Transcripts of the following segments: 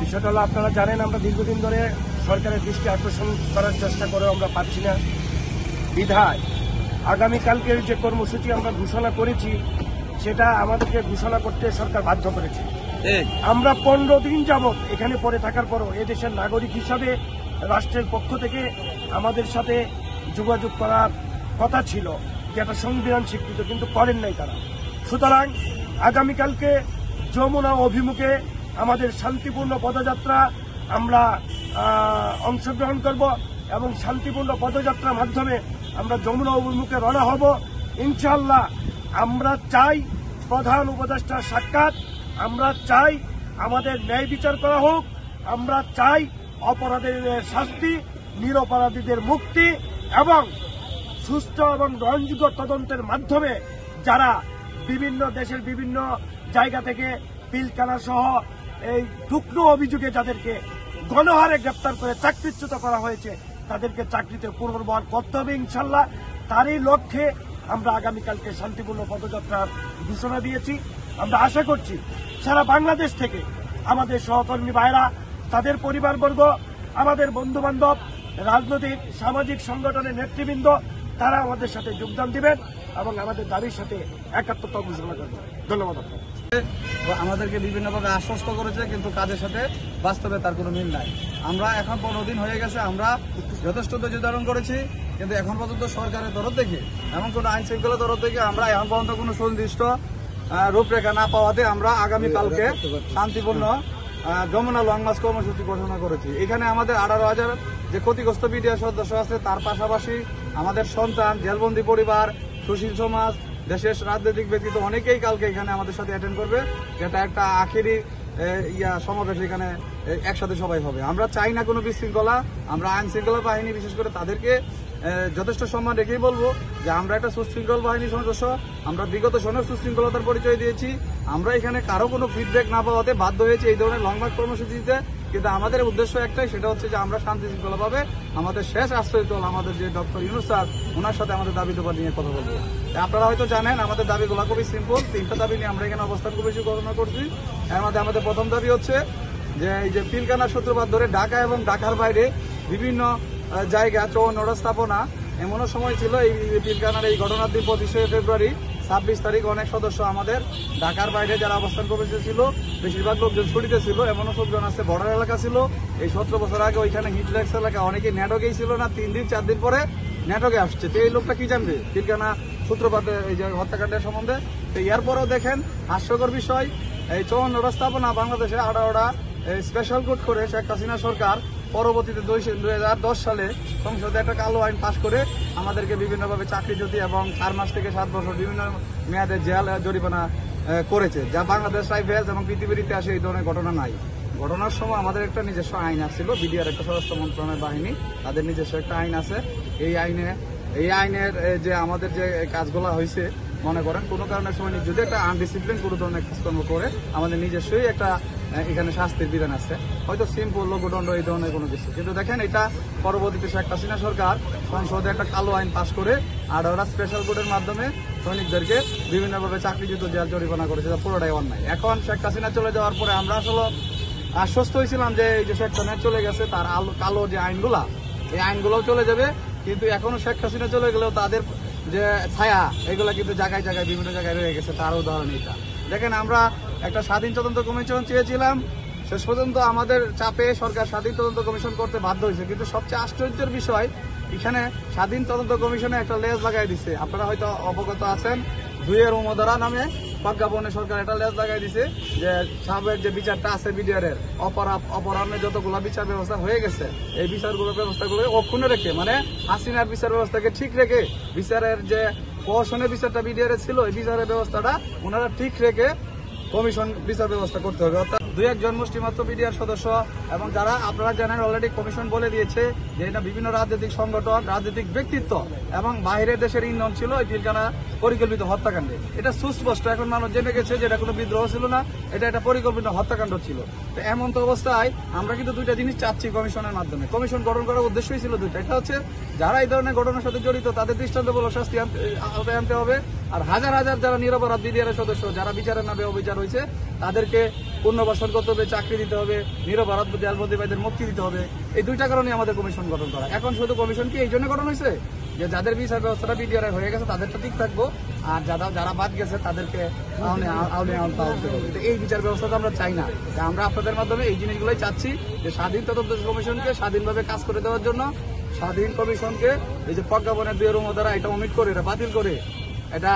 বিষয়টা হলো, আপনারা জানেন আমরা দীর্ঘদিন ধরে সরকারের দৃষ্টি আকর্ষণ করার চেষ্টা করেও আমরা পাচ্ছি না। বিধায় আগামীকালকের যে কর্মসূচি আমরা ঘোষণা করেছি, সেটা আমাদেরকে ঘোষণা করতে সরকার বাধ্য করেছে। আমরা 15 দিন যাবৎ এখানে পড়ে থাকার পরও এদেশের নাগরিক হিসাবে রাষ্ট্রের পক্ষ থেকে আমাদের সাথে যোগাযোগ করার কথা ছিল, যেটা সংবিধান স্বীকৃত, কিন্তু করেন নাই তারা। সুতরাং আগামীকালকে যমুনা অভিমুখে আমাদের শান্তিপূর্ণ পদযাত্রা আমরা অংশগ্রহণ করব এবং শান্তিপূর্ণ পদযাত্রার মাধ্যমে আমরা যমুনা অভিমুখে রওনা হব। ইনশাআল্লাহ আমরা চাই প্রধান উপদেষ্টার সাক্ষাৎ, আমরা চাই আমাদের ন্যায় বিচার করা হোক, আমরা চাই অপরাধীদের শাস্তি, নিরপরাধীদের মুক্তি এবং সুস্থ এবং গ্রহণযোগ্য তদন্তের মাধ্যমে যারা বিভিন্ন দেশের বিভিন্ন জায়গা থেকে পিলখানা সহ এই টুকরো অভিযোগে যাদেরকে গণহারে গ্রেপ্তার করে চাকরিচ্যুত করা হয়েছে, তাদেরকে চাকরিতে পুনর্বহাল করতে হবে ইনশাল্লাহ। তারই লক্ষ্যে আমরা আগামীকালকে শান্তিপূর্ণ পদযাত্রার ঘোষণা দিয়েছি। আমরা আশা করছি সারা বাংলাদেশ থেকে আমাদের সহকর্মী ভাইরা, তাদের পরিবারবর্গ, আমাদের বন্ধু-বান্ধব, রাজনৈতিক সামাজিক সংগঠনের নেতৃবৃন্দ, তারা আমাদের সাথে যোগদান দিবেন এবং আমাদের দাবির সাথে একাত্মতা ঘোষণা করবেন। ধন্যবাদ। আমাদেরকে বিভিন্নভাবে আশ্বস্ত করেছে, কিন্তু কাজের সাথে বাস্তবে তার কোনো মিল নাই। আমরা এখন 15 দিন হয়ে গেছে, আমরা যথেষ্ট ধৈর্য ধারণ করেছি, কিন্তু এখন পর্যন্ত সরকারের তরফ থেকে এমন কোনো আইন শৃঙ্খলার তরফ থেকে আমরা এখন পর্যন্ত কোনো সুনির্দিষ্ট রূপরেখা না পাওয়াতে আমরা আগামীকালকে শান্তিপূর্ণ যমুনা লং মার্চ কর্মসূচি ঘোষণা করেছি। এখানে আমাদের 18,000 যে ক্ষতিগ্রস্ত বিডিআর সদস্য আছে, তার পাশাপাশি আমাদের সন্তান, জেলবন্দি পরিবার, সুশীল সমাজ, দেশের রাজনৈতিক ব্যক্তিত্ব অনেকেই কালকে এখানে আমাদের সাথে অ্যাটেন্ড করবে, যেটা একটা আখেরি সমাবেশ এখানে একসাথে সবাই হবে। আমরা চাই না কোনো বিশৃঙ্খলা। আমরা আইন শৃঙ্খলা বাহিনী বিশেষ করে তাদেরকে যথেষ্ট সম্মান রেখেই বলবো যে আমরা একটা সুশৃঙ্খল বাহিনীর সদস্য। আমরা বিগত সময় সুশৃঙ্খলতার পরিচয় দিয়েছি। আমরা এখানে কারো কোনো ফিডব্যাক না পাওয়াতে বাধ্য হয়েছি এই ধরনের লং মার্চ কর্মসূচি দিতে, কিন্তু আমাদের উদ্দেশ্য একটাই, সেটা হচ্ছে যে আমরা শান্তি শৃঙ্খলাভাবে আমাদের শেষ আশ্রয়স্থল আমাদের যে ডক্টর ইউনূস স্যার, ওনার সাথে আমাদের দাবি দেওয়া নিয়ে কথা বলবো। আপনারা হয়তো জানেন আমাদের দাবিগুলো খুবই সিম্পল। 3টা দাবি নিয়ে আমরা এখানে অবস্থান কর্মসূচি ঘোষণা করছি। এর মধ্যে আমাদের প্রথম দাবি হচ্ছে যে এই যে পিলখানার সূত্রপাত ধরে ঢাকা এবং ঢাকার বাইরে বিভিন্ন জায়গা চৌহদ্দির স্থাপনা, এমনও সময় ছিল এই পিলখানার এই ঘটনার দিন 25শে ফেব্রুয়ারি 26 তারিখ অনেক সদস্য আমাদের ঢাকার বাইরে যারা অবস্থান কর্মসূচি ছিল, বেশিরভাগ লোকজন ছুটিতে ছিল, এমনও লোকজন আছে বর্ডার এলাকা ছিল। এই 17 বছর আগে ওইখানে হিটলেক্স এলাকা অনেকে নেটওয়ার্কেই ছিল না, 3 দিন 4 দিন পরে নেটওয়ার্কে আসছে। তো এই লোকটা কি জানবে পিলখানা সূত্রপাতে এই যে হত্যাকাণ্ডের সম্বন্ধে? তো এরপরেও দেখেন হাস্যকর বিষয়, এই 54টা স্থাপনা বাংলাদেশে 18টা স্পেশাল কোড করে শেখ হাসিনা সরকার পরবর্তীতে 2010 সালে সংসদে একটা কালো আইন পাশ করে আমাদেরকে বিভিন্নভাবে চাকরিচ্যুতি এবং 4 মাস থেকে 7 বছর বিভিন্ন মেয়াদে জেল জরিমানা করেছে, যা বাংলাদেশ রাইফেলস এবং পৃথিবীর ইতিহাসে এই ধরনের ঘটনা নাই। ঘটনার সময় আমাদের একটা নিজস্ব আইন আসছিল, বিডিআর একটা স্বরাষ্ট্র মন্ত্রণালয়ের বাহিনী, তাদের নিজস্ব একটা আইন আছে। এই আইনের যে আমাদের যে কাজগুলো হয়েছে, মনে করেন কোনো কারণের সময় যদি একটা আনডিসিপ্লিন কোনো ধরনের কাজকর্ম করে, আমাদের নিজস্বই একটা এখানে শাস্তির বিধান আছে, হয়তো সিম্পল লঘুদণ্ড এই ধরনের কোনো কিছু। কিন্তু দেখেন এটা পরবর্তীতে শেখ হাসিনা সরকার সংসদে একটা কালো আইন পাশ করে 18টা স্পেশাল কোডের মাধ্যমে সৈনিকদেরকে বিভিন্নভাবে চাকরিচ্যুত জেল জরিমানা করেছে, যা পুরোটাই অন্যায়। এখন শেখ হাসিনা চলে যাওয়ার পরে আমরা আসলে আশ্বস্ত হয়েছিলাম যে এই যে শেখ হাসিনা চলে গেছে, তার কালো যে আইনগুলা, এই আইনগুলোও চলে যাবে। কিন্তু এখনো শেখ হাসিনা চলে গেলেও তাদের যে ছায়া, এগুলা কিন্তু জায়গায় জায়গায় বিভিন্ন জায়গায় রয়ে গেছে। তার উদাহরণ এটা দেখেন, আমরা একটা স্বাধীন তদন্ত কমিশন চেয়েছিলাম, শেষ পর্যন্ত আমাদের চাপে সরকার স্বাধীন তদন্ত কমিশন করতে বাধ্য হয়েছে। কিন্তু সবচেয়ে আশ্চর্যের বিষয়, এখানে স্বাধীন তদন্ত কমিশনে একটা লেজ লাগাই দিচ্ছে। আপনারা হয়তো অবগত আছেন, 2 উমদরা নামে প্রজ্ঞাপনে সরকার একটা লেজ লাগাই দিছে যে সাবেক যে বিচারটা আছে বিডিআর এর অপরাহ্নে যতগুলো বিচার ব্যবস্থা হয়ে গেছে, এই বিচারগুলো ব্যবস্থাগুলো অক্ষুণ্ণ রেখে, মানে হাসিনার বিচার ব্যবস্থাকে ঠিক রেখে, বিচারের যে প্রহসনের বিচারটা বিডিআর ছিল, এই বিচারের ব্যবস্থাটা ওনারা ঠিক রেখে কমিশন বিচার ব্যবস্থা করতে হবে। অর্থাৎ 2-1 মুষ্টি মাত্র বিডিআর সদস্য এবং যারা আপনারা জানেন অলরেডি কমিশন বলে দিয়েছে যে এটা বিভিন্ন রাজনৈতিক সংগঠন, রাজনৈতিক ব্যক্তিত্ব এবং বাইরের দেশের ইন্ধন ছিল এই পিলখানা পরিকল্পিত হত্যাকাণ্ডে। এটা সুস্পষ্ট, এখন মানুষ জেনে গেছে যে এটা কোনো বিদ্রোহ ছিল না, এটা একটা পরিকল্পিত হত্যাকাণ্ড ছিল। তো এমন তো অবস্থায় আমরা কিন্তু 2টা জিনিস চাচ্ছি কমিশনের মাধ্যমে। কমিশন গঠন করার উদ্দেশ্যই ছিল 2টা। এটা হচ্ছে যারা এই ধরনের ঘটনার সাথে জড়িত তাদের দৃষ্টান্তমূলক শাস্তি আনতে হবে, আর হাজার হাজার যারা নিরপরাধ বিডিআর সদস্য যারা বিচারের নামে অবিচার হয়েছে তাদেরকে পুনর্বাসন করতে হবে, চাকরি দিতে হবে, নিরপরাধ জেলবন্দি ভাইদের মুক্তি দিতে হবে। এই দুইটা কারণে আমাদের কমিশন গঠন করা। এখন শুধু কমিশন কি এই জন্য গঠন হয়েছে যে যাদের বিচার ব্যবস্থাটা বিডিআর হয়ে গেছে তাদেরটা ঠিক থাকবো, আর যারা বাদ গেছে তাদেরকে আউলে আনতে হবে। এই বিচার ব্যবস্থাটা আমরা চাই না। আমরা আপনাদের মাধ্যমে এই জিনিসগুলোই চাচ্ছি যে স্বাধীন তদন্ত কমিশনকে স্বাধীনভাবে কাজ করে দেওয়ার জন্য, স্বাধীন কমিশনকে এই যে প্রজ্ঞাপনের 2 দ্বারা এটা অমিট করে, এটা বাতিল করে, এটা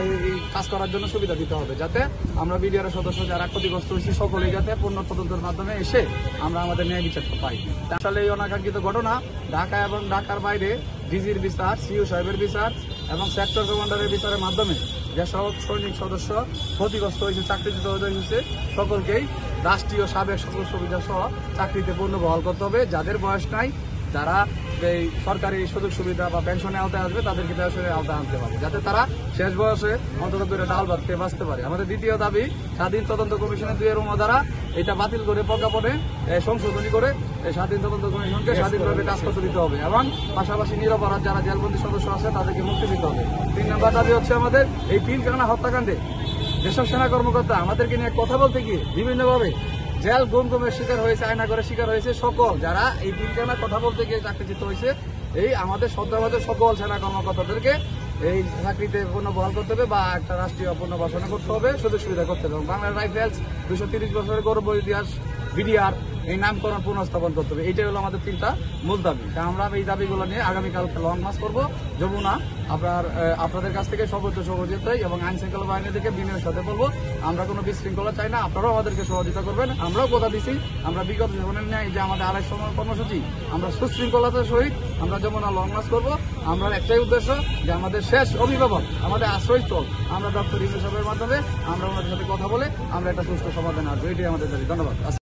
এই কাজ করার জন্য সুবিধা দিতে হবে, যাতে আমরা বিডিআর সদস্য যারা ক্ষতিগ্রস্ত হয়েছি সকলেই যাতে পূর্ণ তদন্তের মাধ্যমে এসে আমরা আমাদের ন্যায় বিচারটা পাই। আসলে এই অনাকাঙ্ক্ষিত ঘটনা ঢাকা এবং ঢাকার বাইরে ডিজির বিচার, সিইও সাহেবের বিচার এবং সেক্টর কমান্ডারের বিচারের মাধ্যমে যেসব সৈনিক সদস্য ক্ষতিগ্রস্ত হয়েছে, চাকরিচ্যুত হয়েছে, সকলকেই রাষ্ট্রীয় সাবেক সকল সুবিধা সহ চাকরিতে পূর্ণ বহাল করতে হবে। যাদের বয়স নাই, যারা এই সরকারি সুযোগ সুবিধা বা পেনশনের আওতায় আসবে তাদেরকে পেনশনের আওতায় আনতে হবে, যাতে তারা শেষ বয়সে অন্তত করে ডাল ভাত খেয়ে বাঁচতে পারে। আমাদের দ্বিতীয় দাবি, স্বাধীন তদন্ত কমিশনের 2 দ্বারা এটা বাতিল করে প্রজ্ঞাপনে সংশোধনী করে এই স্বাধীন তদন্ত কমিশনকে স্বাধীনভাবে কাজ করতে দিতে হবে এবং পাশাপাশি নিরপরাধ যারা জেলবন্দি সদস্য আছে তাদেরকে মুক্তি দিতে হবে। 3 নম্বর দাবি হচ্ছে আমাদের এই পিলখানা হত্যাকাণ্ডে যেসব সেনা কর্মকর্তা আমাদেরকে নিয়ে কথা বলতে গিয়ে বিভিন্নভাবে জেল গুমের শিকার হয়েছে, আয়না করে শিকার হয়েছে, সকল যারা এই পিলখানা কথা বলতে গিয়ে চাকরিচ্যুত হয়েছে, এই আমাদের শ্রদ্ধাভাজন সকল সেনা কর্মকর্তাদেরকে এই চাকরিতে পুনর্বহাল করতে হবে বা একটা রাষ্ট্রীয় পুনর্বাসন করতে হবে, সুযোগ সুবিধা করতে হবে। বাংলাদেশ রাইফেলস 230 বছরের গৌরব ইতিহাস বিডিআর এই নামকরণ পুনঃস্থাপন করতে হবে। এইটাই হলো আমাদের 3টা মূল দাবি। আমরা এই দাবিগুলো নিয়ে আগামীকাল লং মার্চ করবো যমুনা। আপনাদের কাছ থেকে সর্বোচ্চ সহযোগিতা এবং আইন শৃঙ্খলা বাহিনী থেকে বিনয়ের সাথে বলবো, আমরা কোনো বিশৃঙ্খলা চাই না, আপনারাও আমাদেরকে সহযোগিতা করবেন। আমরাও কথা দিচ্ছি, আমরা বিগত জীবনের ন্যায় যে আমাদের 2.5 কর্মসূচি, আমরা সুশৃঙ্খলতার সহিত আমরা যমুনা লং মার্চ করবো। আমরা একটাই উদ্দেশ্য যে আমাদের শেষ অভিভাবক, আমাদের আশ্রয়স্থল, আমরা ডক্টর ইউনূস সাহেবের মাধ্যমে আমরা ওনাদের সাথে কথা বলে আমরা একটা সুষ্ঠু সমাধান আসবো। এটাই আমাদের দাবি। ধন্যবাদ।